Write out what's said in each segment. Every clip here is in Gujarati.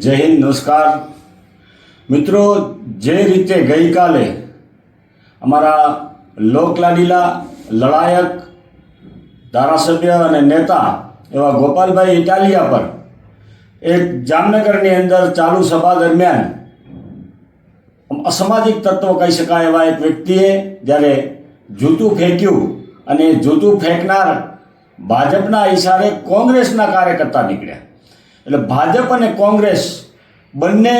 જય હિન્દ, નમસ્કાર મિત્રો। જે રીતે ગઈકાલે અમારા લોકલાડીલા લડાયક ધારાસભ્ય અને નેતા એવા ગોપાલભાઈ ઇટાલિયા પર એક જામનગરની અંદર ચાલુ સભા દરમિયાન અસામાજિક તત્વો કહી શકાય એવા એક વ્યક્તિએ જ્યારે જૂતું ફેંક્યું અને જૂતું ફેંકનાર ભાજપના ઈશારે કોંગ્રેસના કાર્યકર્તા નીકળ્યા। એટલે ભાજપ અને કોંગ્રેસ બંને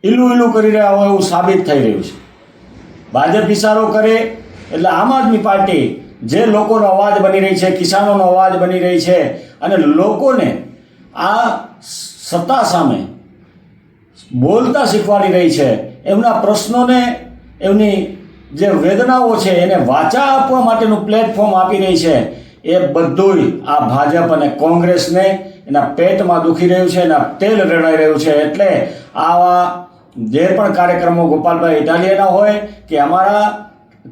ઈલું કરી રહ્યા હોય એવું સાબિત થઈ રહ્યું છે। ભાજપ ઇશારો કરે એટલે આમ આદમી પાર્ટી જે લોકોનો અવાજ બની રહી છે, કિસાનોનો અવાજ બની રહી છે અને લોકોને આ સત્તા સામે બોલતા શીખવાડી રહી છે, એમના પ્રશ્નોને, એમની જે વેદનાઓ છે એને વાચા આપવા માટેનું પ્લેટફોર્મ આપી રહી છે। એ બધું આ ભાજપ અને કોંગ્રેસને એના પેટમાં દુખી રહ્યું છે, એના તેલ રેડાઈ રહ્યું છે। એટલે આવા જે પણ કાર્યક્રમો ગોપાલભાઈ ઇટાલિયાના હોય કે અમારા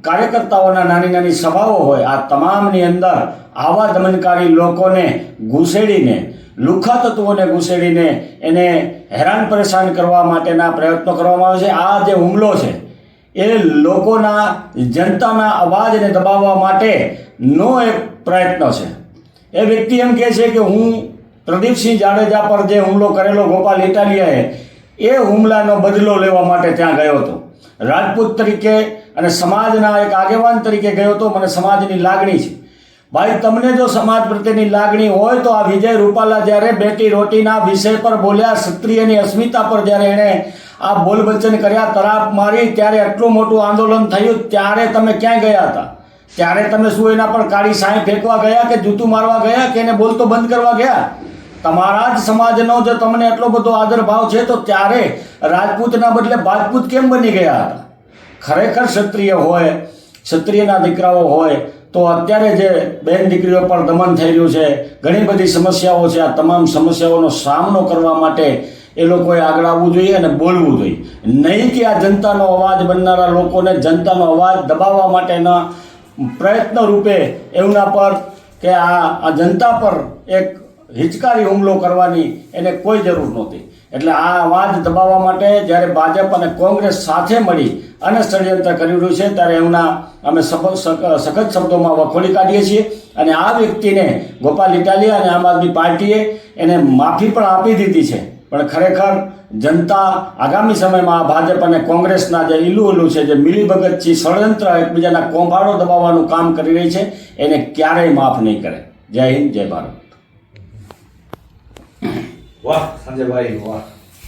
કાર્યકર્તાઓના નાની નાની સભાઓ હોય, આ તમામની અંદર આવા દમનકારી લોકોને ઘૂસેડીને, લુખ્ખા તત્વોને ઘૂસેડીને એને હેરાન પરેશાન કરવા માટેના પ્રયત્નો કરવામાં આવે છે। આ જે હુમલો છે એ લોકોના, જનતાના અવાજને દબાવવા માટેનો એક પ્રયત્ન છે। એ વ્યક્તિ એમ કહે છે કે હું પ્રદીપસિંહ જાડેજા પર જે હુમલો કરેલો ગોપાલ ઇટાલિયાએ, એ હુમલાનો બદલો લેવા માટે ત્યાં ગયો હતો। રાજપૂત તરીકે અને સમાજના એક આગેવાન તરીકે ગયો હતો। મને સમાજની લાગણી છે ભાઈ, તમને જો સમાજ પ્રત્યેની લાગણી હોય તો આ વિજય રૂપાલા જ્યારે બેટી રોટીના વિષય પર બોલ્યા, ક્ષત્રિયની અસ્મિતા પર જ્યારે એણે આ બોલબંચન કર્યા, તરાપ મારી, ત્યારે આટલું મોટું આંદોલન થયું, ત્યારે તમે ક્યાં ગયા હતા? ત્યારે તમે શું એના પર કાળી સાંઈ ફેંકવા ગયા કે જૂતું મારવા ગયા કે એને બોલતો બંધ કરવા ગયા? તમારા જ સમાજનો જો તમને એટલો બધો આદર ભાવ છે તો ત્યારે રાજપૂતના બદલે ભાજપૂત કેમ બની ગયા હતા? ખરેખર ક્ષત્રિય હોય, ક્ષત્રિયના દીકરાઓ હોય તો અત્યારે જે બેન દીકરીઓ પર દમન થઈ રહ્યું છે, ઘણી બધી સમસ્યાઓ છે, આ તમામ સમસ્યાઓનો સામનો કરવા માટે એ લોકોએ આગળ આવવું જોઈએ અને બોલવું જોઈએ, નહીં કે આ જનતાનો અવાજ બનનારા લોકોને જનતાનો અવાજ દબાવવા માટેના પ્રયત્ન રૂપે એમના પર કે આ જનતા પર એક હિચકારી હુમલો કરવાની એને કોઈ જરૂર નહોતી। એટલે આ અવાજ દબાવવા માટે જ્યારે ભાજપ અને કોંગ્રેસ સાથે મળી અને ષડયંત્ર કરી રહ્યું છે ત્યારે એમના અમે સખત શબ્દોમાં વખોડી કાઢીએ છીએ। અને આ વ્યક્તિને ગોપાલ ઇટાલિયા અને આમ આદમી પાર્ટીએ એને માફી પણ આપી દીધી છે, પણ ખરેખર જનતા આગામી સમયમાં આ ભાજપ અને કોંગ્રેસના જે ઈલું છે, જે મિલીભગતથી ષડયંત્ર એકબીજાના કોંભાડો દબાવવાનું કામ કરી રહી છે, એને ક્યારેય માફ નહીં કરે। જય હિન્દ, જય ભારત। વાહ સંજયભાઈ, વાહ।